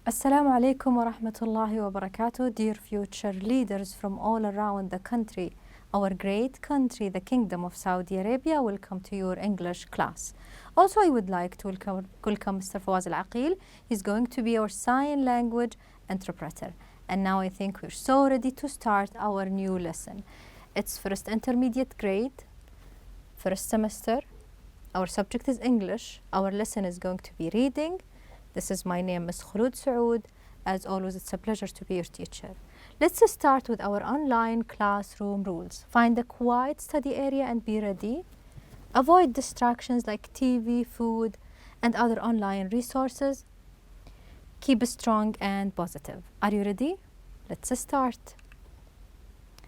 Assalamu alaikum wa rahmatullahi wa barakatuh, dear future leaders from all around the country. Our great country, the Kingdom of Saudi Arabia, welcome to your English class. Also, I would like to welcome Mr. Fawaz Al-Aqil. He's going to be our sign language interpreter. And now I think we're so ready to start our new lesson. It's first intermediate grade, first semester. Our subject is English. Our lesson is going to be reading. This is my name, Ms. Khulud Saoud. As always, it's a pleasure to be your teacher. Let's start with our online classroom rules. Find a quiet study area and be ready. Avoid distractions like TV, food, and other online resources. Keep strong and positive. Are you ready? Let's start.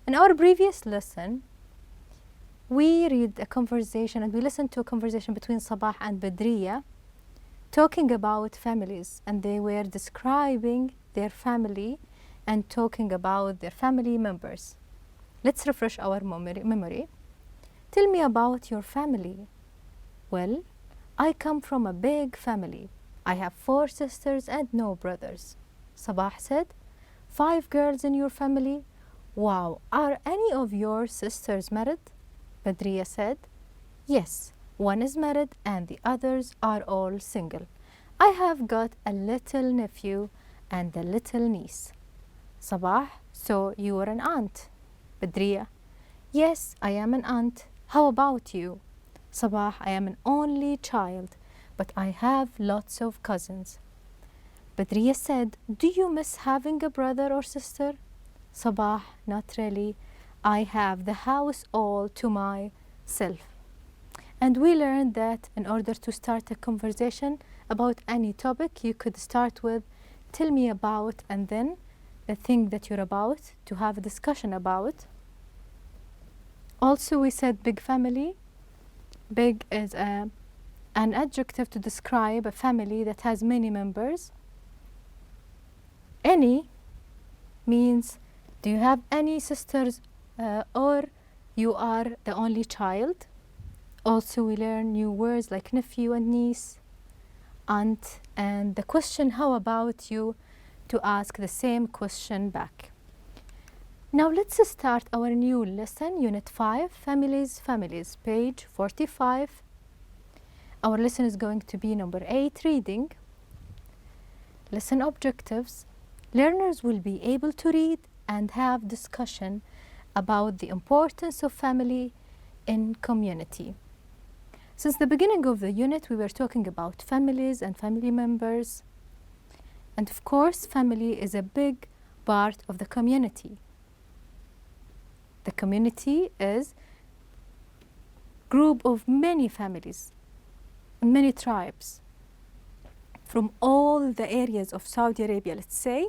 In our previous lesson, we read a conversation and we listened to a conversation between Sabah and Badriya, talking about families, and they were describing their family and talking about their family members. Let's refresh our memory. Tell me about your family. Well, I come from a big family. I have 4 sisters and no brothers. Sabah said, 5 girls in your family? Wow, are any of your sisters married? Badriya said, yes. One is married and the others are all single. I have got a little nephew and a little niece. Sabah, so you are an aunt. Badriya, yes, I am an aunt. How about you? Sabah, I am an only child, but I have lots of cousins. Badriya said, do you miss having a brother or sister? Sabah, not really. I have the house all to myself. And we learned that in order to start a conversation about any topic, you could start with, tell me about, and then the thing that you're about to have a discussion about. Also, we said big family. Big is an adjective to describe a family that has many members. Any means, do you have any sisters or you are the only child? Also, we learn new words like nephew and niece, aunt, and the question, how about you, to ask the same question back. Now let's start our new lesson, Unit 5, Families, page 45. Our lesson is going to be number 8, reading. Lesson objectives. Learners will be able to read and have discussion about the importance of family in community. Since the beginning of the unit, we were talking about families and family members. And of course, family is a big part of the community. The community is a group of many families, many tribes. From all the areas of Saudi Arabia, let's say,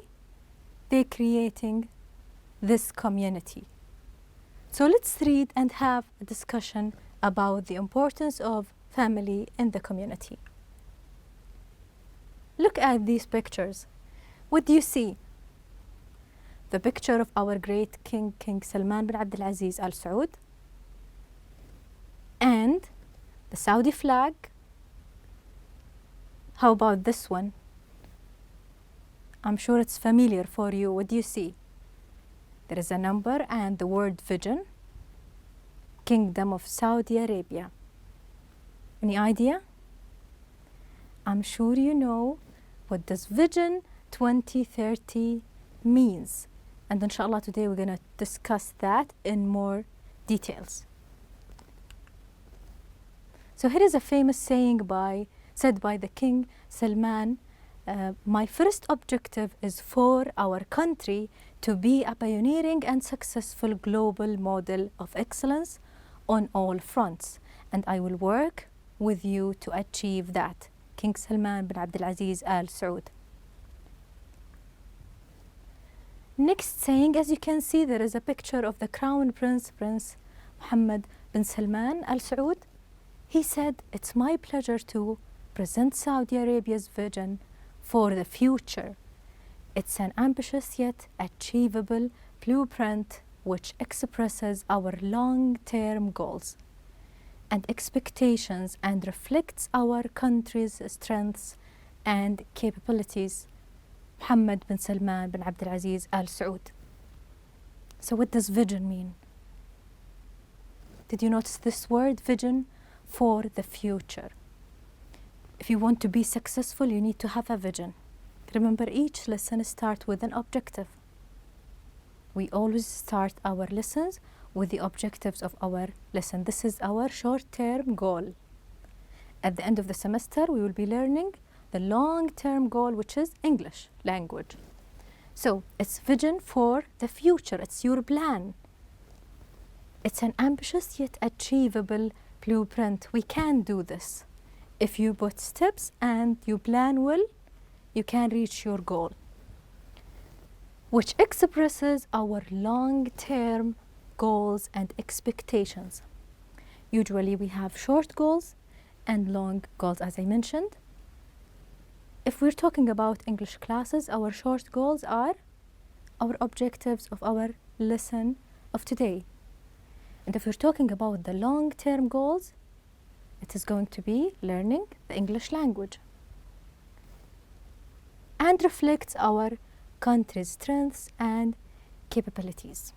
they're creating this community. So let's read and have a discussion about the importance of family in the community. Look at these pictures. What do you see? The picture of our great King Salman bin Abdul Aziz Al Saud, and the Saudi flag. How about this one? I'm sure it's familiar for you. What do you see? There is a number and the word vision. Kingdom of Saudi Arabia. Any idea? I'm sure you know what does Vision 2030 means. And inshallah today we're going to discuss that in more details. So here is a famous saying said by the King Salman. My first objective is for our country to be a pioneering and successful global model of excellence on all fronts, and I will work with you to achieve that. King Salman bin Abdul Aziz Al Saud. Next saying, as you can see, there is a picture of the Crown Prince, Prince Mohammed bin Salman Al Saud. He said, it's my pleasure to present Saudi Arabia's vision for the future. It's an ambitious yet achievable blueprint which expresses our long-term goals and expectations and reflects our country's strengths and capabilities محمد بن سلمان بن عبد العزيز آل Saud. So what does vision mean? Did you notice this word, vision? For the future. If you want to be successful, you need to have a vision. Remember, each lesson starts with an objective. We always start our lessons with the objectives of our lesson. This is our short-term goal. At the end of the semester, we will be learning the long-term goal, which is English language. So it's vision for the future. It's your plan. It's an ambitious yet achievable blueprint. We can do this. If you put steps and you plan well, you can reach your goal, which expresses our long-term goals and expectations. Usually we have short goals and long goals, as I mentioned. If we're talking about English classes, our short goals are our objectives of our lesson of today. And if we're talking about the long-term goals, it is going to be learning the English language and reflects our country's strengths and capabilities.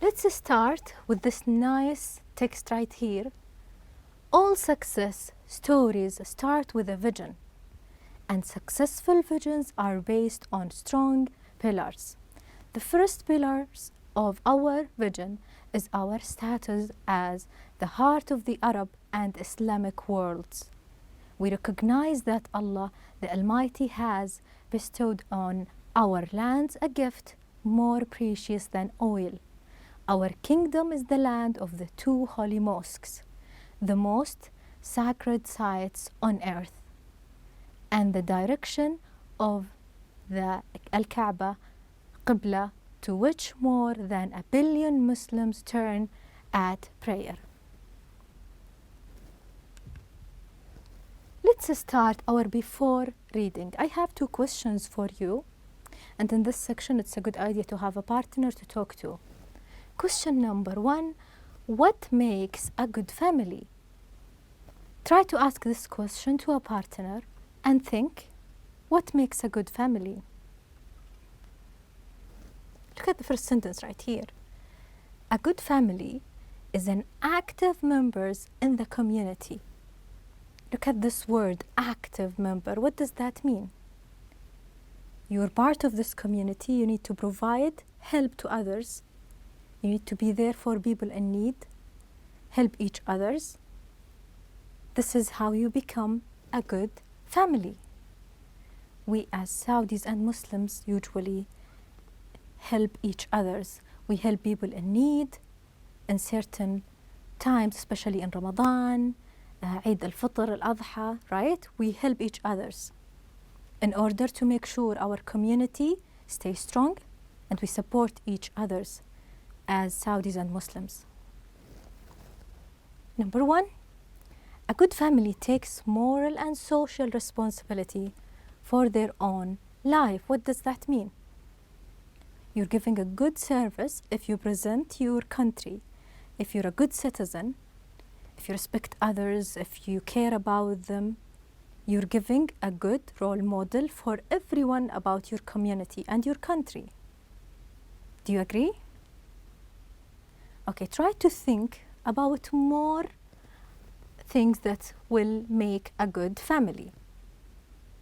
Let's start with this nice text right here. All success stories start with a vision, and successful visions are based on strong pillars. The first pillars of our vision is our status as the heart of the Arab and Islamic worlds. We recognize that Allah, the Almighty, has bestowed on our lands a gift more precious than oil. Our kingdom is the land of the two holy mosques, the most sacred sites on earth, and the direction of the Al-Kaaba, Qibla, to which more than 1 billion Muslims turn at prayer. Let's start our before reading. I have 2 questions for you, and in this section it's a good idea to have a partner to talk to. Question number 1, what makes a good family? Try to ask this question to a partner and think, what makes a good family? Look at the first sentence right here. A good family is an active members in the community. Look at this word, active member. What does that mean? You're part of this community. You need to provide help to others. You need to be there for people in need, help each others. This is how you become a good family. We as Saudis and Muslims usually help each others. We help people in need in certain times, especially in Ramadan, Eid al-Fitr, al-Adha, right? We help each others in order to make sure our community stays strong and we support each others as Saudis and Muslims. Number 1, a good family takes moral and social responsibility for their own life. What does that mean? You're giving a good service if you present your country, if you're a good citizen, if you respect others, if you care about them. You're giving a good role model for everyone about your community and your country. Do you agree? Okay, try to think about more things that will make a good family.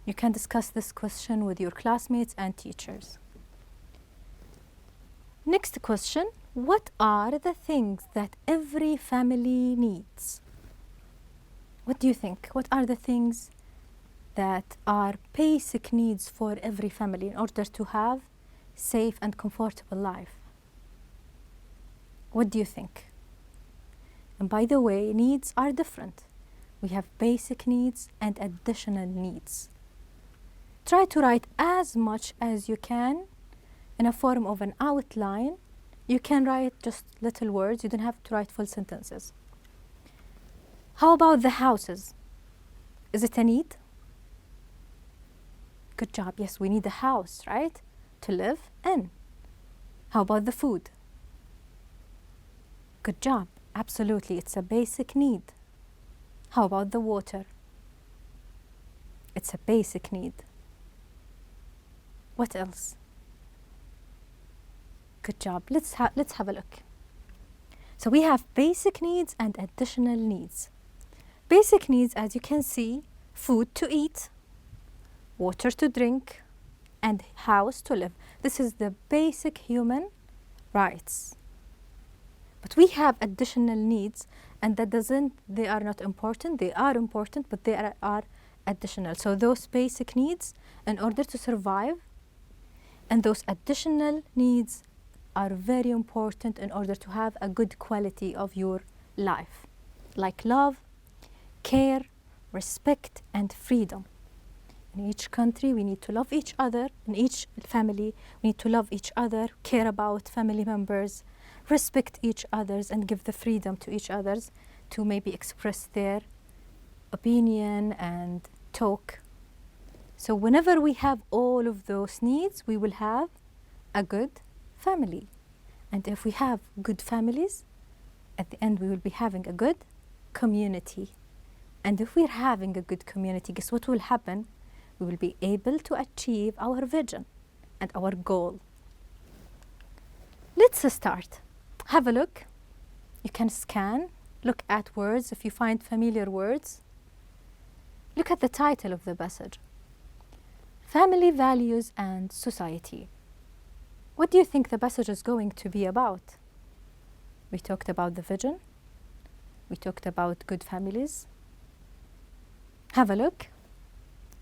You can discuss this question with your classmates and teachers. Next question, what are the things that every family needs? What do you think? What are the things that are basic needs for every family in order to have safe and comfortable life? What do you think? And by the way, needs are different. We have basic needs and additional needs. Try to write as much as you can in a form of an outline. You can write just little words. You don't have to write full sentences. How about the houses? Is it a need? Good job. Yes, we need a house, right? To live in. How about the food? Good job. Absolutely. It's a basic need. How about the water? It's a basic need. What else? Good job. Let's have a look. So we have basic needs and additional needs. Basic needs, as you can see, food to eat, water to drink, and house to live. This is the basic human rights. But we have additional needs, and they are not important. They are important, but they are additional. So those basic needs, in order to survive, and those additional needs are very important in order to have a good quality of your life, like love, care, respect, and freedom. In each country, we need to love each other. In each family, we need to love each other, care about family members, respect each others, and give the freedom to each others to maybe express their opinion and talk. So whenever we have all of those needs, we will have a good family. And if we have good families, at the end we will be having a good community. And if we're having a good community, guess what will happen? We will be able to achieve our vision and our goal. Let's start. Have a look. You can scan, look at words if you find familiar words. Look at the title of the passage. Family Values and Society. What do you think the passage is going to be about? We talked about the vision. We talked about good families. Have a look.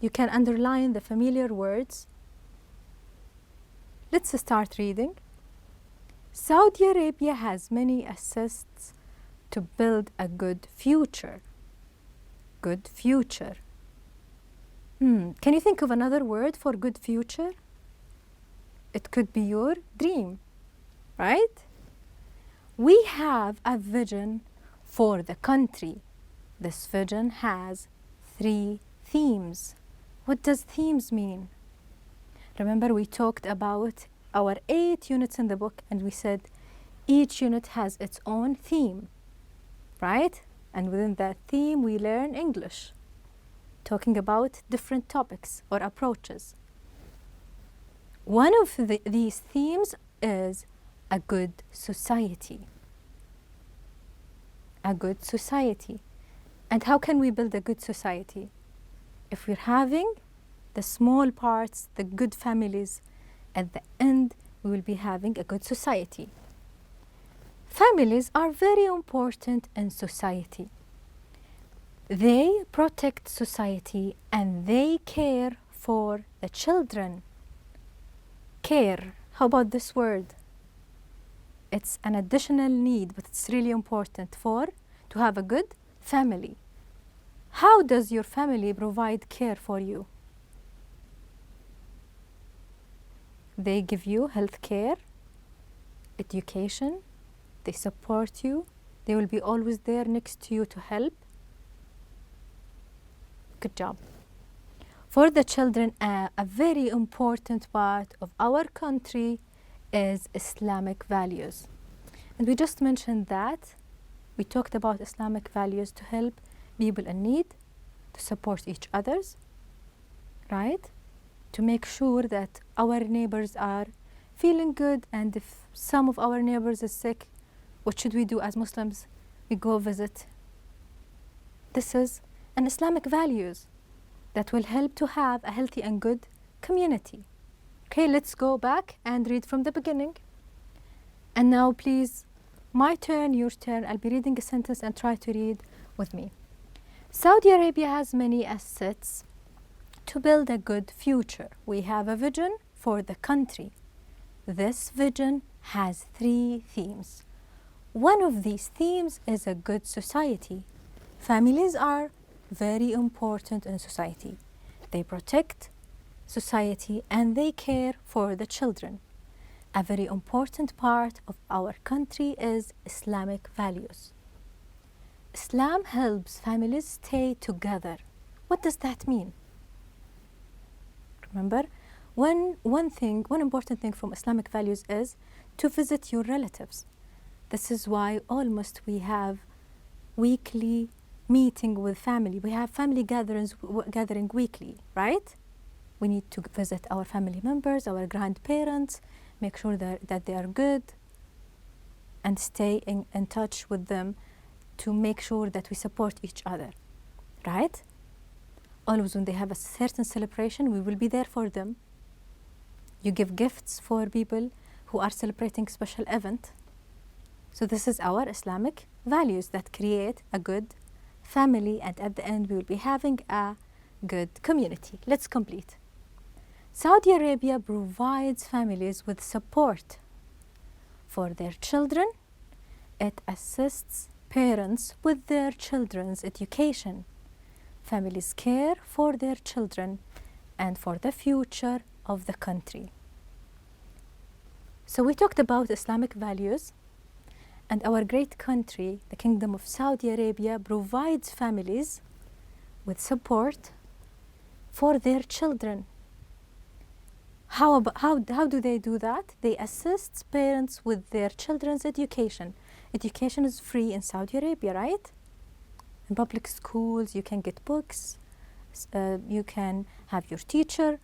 You can underline the familiar words. Let's start reading. Saudi Arabia has many assets to build a good future. Good future. Can you think of another word for good future? It could be your dream, right? We have a vision for the country. This vision has 3 themes. What does themes mean? Remember, we talked about our 8 units in the book, and we said each unit has its own theme, right? And within that theme, we learn English, talking about different topics or approaches. One of these themes is a good society. A good society. And how can we build a good society? If we're having the small parts, the good families, at the end we will be having a good society. Families are very important in society. They protect society and they care for the children. Care. How about this word? It's an additional need, but it's really important to have a good family. How does your family provide care for you? They give you health care, education, they support you, they will be always there next to you to help. Good job. For the children, a very important part of our country is Islamic values. And we just mentioned that. We talked about Islamic values to help people in need, to support each others, right? To make sure that our neighbors are feeling good, and if some of our neighbors is sick, what should we do as Muslims? We go visit. This is an Islamic values that will help to have a healthy and good community. Okay, let's go back and read from the beginning. And now please, my turn, your turn. I'll be reading a sentence and try to read with me. Saudi Arabia has many assets to build a good future. We have a vision for the country. This vision has 3 themes. One of these themes is a good society. Families are very important in society. They protect society and they care for the children. A very important part of our country is Islamic values. Islam helps families stay together. What does that mean? Remember, one important thing from Islamic values is to visit your relatives. This is why almost we have weekly meeting with family. We have family gathering weekly, right? We need to visit our family members, our grandparents, make sure that they are good, and stay in touch with them to make sure that we support each other, right? Always when they have a certain celebration, we will be there for them. You give gifts for people who are celebrating special event. So this is our Islamic values that create a good family, and at the end we will be having a good community. Let's complete. Saudi Arabia provides families with support for their children. It assists parents with their children's education. Families care for their children and for the future of the country. So we talked about Islamic values, and our great country, the Kingdom of Saudi Arabia, provides families with support for their children. How do they do that? They assist parents with their children's education. Education is free in Saudi Arabia, right? In public schools, you can get books, you can have your teacher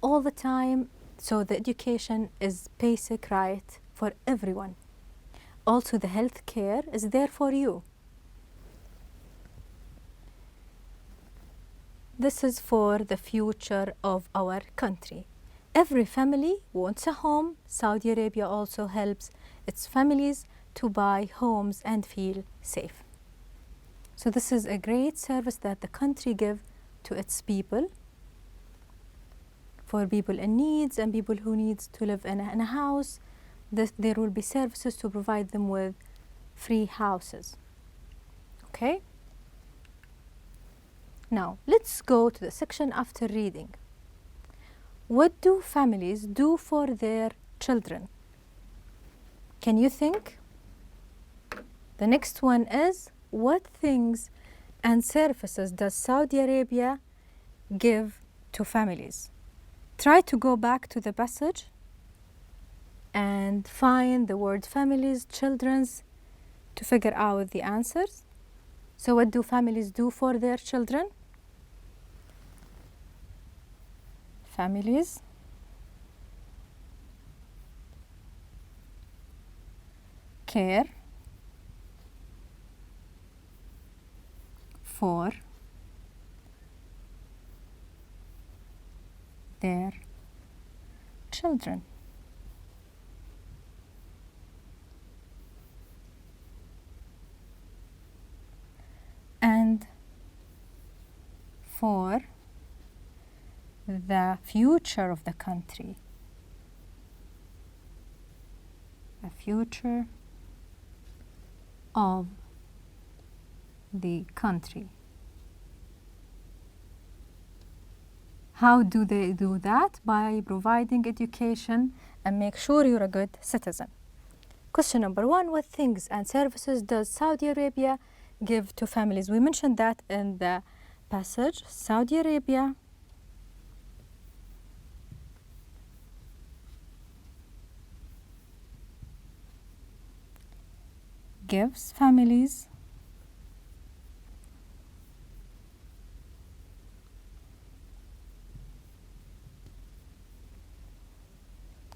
all the time. So the education is basic right for everyone. Also, the health care is there for you. This is for the future of our country. Every family wants a home. Saudi Arabia also helps its families to buy homes and feel safe. So this is a great service that the country gives to its people, for people in needs and people who need to live in a house. There will be services to provide them with free houses. Okay? Now, let's go to the section after reading. What do families do for their children? Can you think? The next one is, what things and services does Saudi Arabia give to families? Try to go back to the passage and find the word families, children's, to figure out the answers. So what do families do for their children? Families care for their children. And for the future of the country. The future of the country. How do they do that? By providing education and make sure you're a good citizen. Question number 1, what things and services does Saudi Arabia give to families? We mentioned that in the passage. Saudi Arabia gives families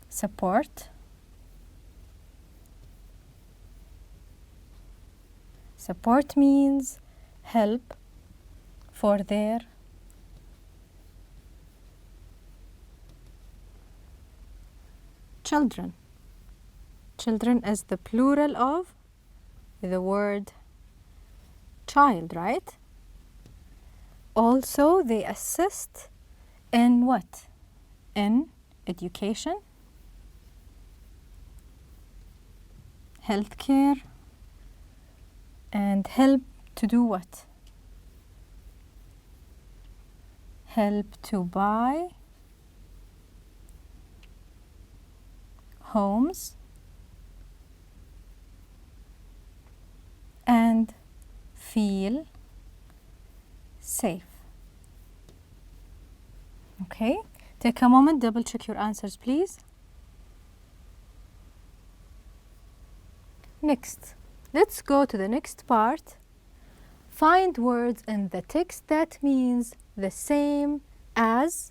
support. Support means help for their children. Children is the plural of the word child, right? Also, they assist in what? In education, healthcare, and help to do what? Help to buy homes and feel safe. Okay, take a moment, double check your answers, please. Next, let's go to the next part. Find words in the text that means the same as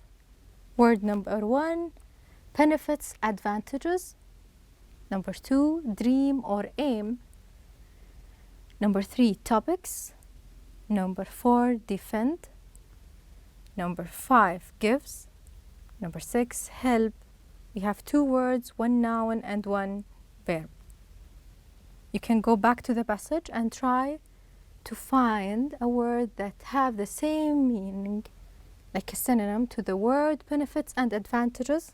Word number 1, benefits, advantages. Number 2, dream or aim. Number 3, topics. Number 4, defend. Number 5, gives. Number 6, help. We have 2 words, 1 noun and 1 verb. You can go back to the passage and try to find a word that have the same meaning, like a synonym to the word benefits and advantages.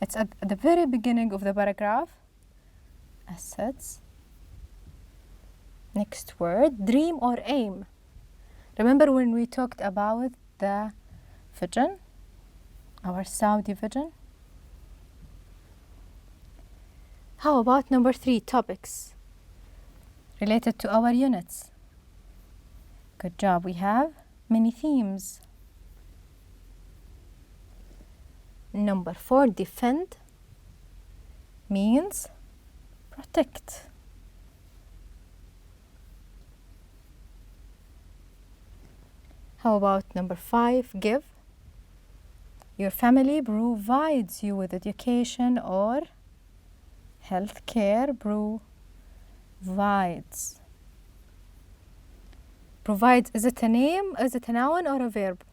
It's at the very beginning of the paragraph. Assets. Next word, dream or aim. Remember when we talked about the vision, our Saudi vision? How about number 3, topics related to our units? Good job, we have many themes. Number 4, defend means protect. How about number 5, give? Your family provides you with education or health care. Provides. Provides, is it a name, is it a noun or a verb?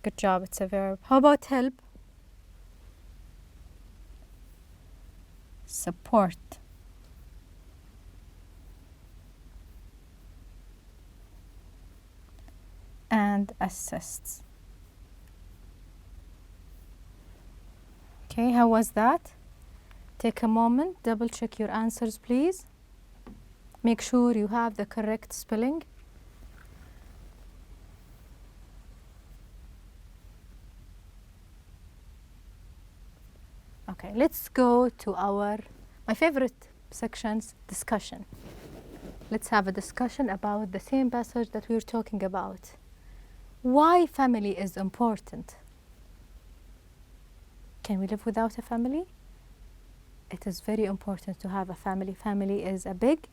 Good job, it's a verb. How about help? Support. And assists. Okay, how was that? Take a moment, double check your answers, please. Make sure you have the correct spelling. Okay, let's go to my favorite sections, discussion. Let's have a discussion about the same passage that we were talking about. Why family is important? Can we live without a family? It is very important to have a family. Family is a big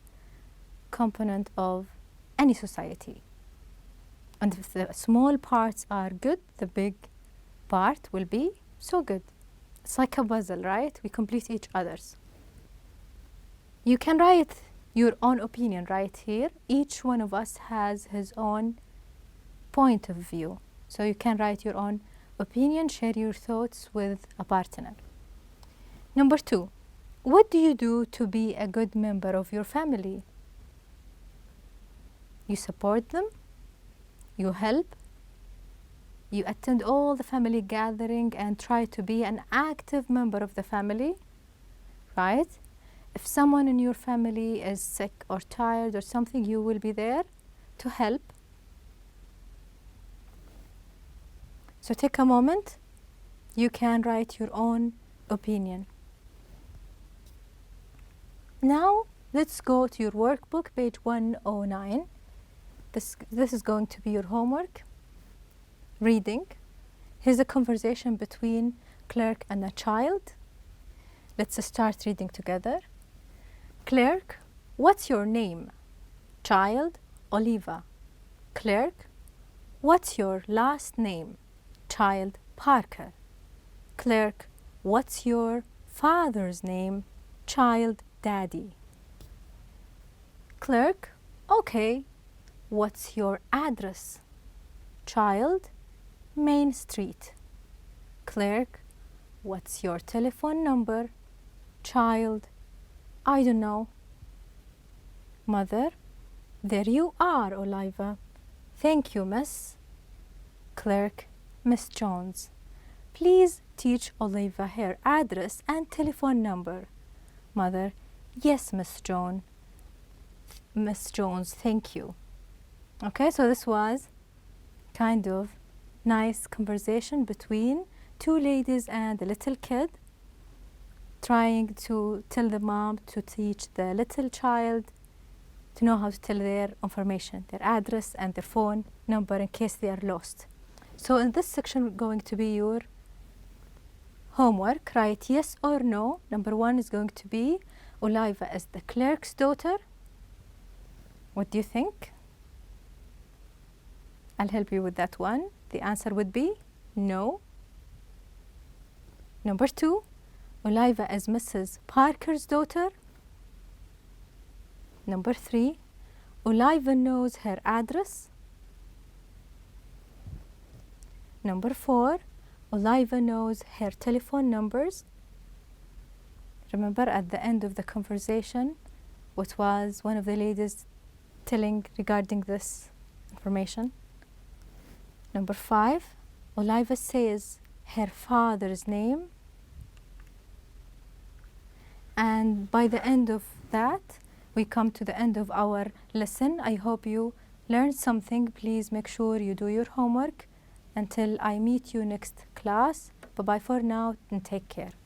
component of any society. And if the small parts are good, the big part will be so good. It's like a puzzle, right? We complete each other's. You can write your own opinion right here. Each one of us has his own point of view. So you can write your own opinion, share your thoughts with a partner. Number 2, what do you do to be a good member of your family? You support them, you help, you attend all the family gathering and try to be an active member of the family, right? If someone in your family is sick or tired or something, you will be there to help. So take a moment, you can write your own opinion. Now let's go to your workbook, page 109. This is going to be your homework. Reading. Here's a conversation between clerk and a child. Let's start reading together. Clerk, what's your name? Child, Oliva. Clerk, what's your last name? Child, Parker. Clerk, what's your father's name? Child, Daddy. Clerk, okay, what's your address? Child, Main Street. Clerk, what's your telephone number? Child, I don't know. Mother, there you are, Oliva. Thank you, miss. Clerk, Miss Jones, please teach Oliva her address and telephone number. Mother, yes, Miss Jones, thank you. Okay, so this was kind of nice conversation between 2 ladies and a little kid, trying to tell the mom to teach the little child to know how to tell their information, their address and their phone number in case they are lost. So in this section going to be your homework. Write yes or no. Number 1 is going to be Oliva is the clerk's daughter. What do you think? I'll help you with that one. The answer would be no. Number 2, Oliva is Mrs. Parker's daughter. Number 3, Oliva knows her address. Number 4, Oliva knows her telephone numbers. Remember, at the end of the conversation, what was one of the ladies telling regarding this information? Number 5, Oliva says her father's name. And by the end of that, we come to the end of our lesson. I hope you learned something. Please make sure you do your homework. Until I meet you next class. Bye-bye for now and take care.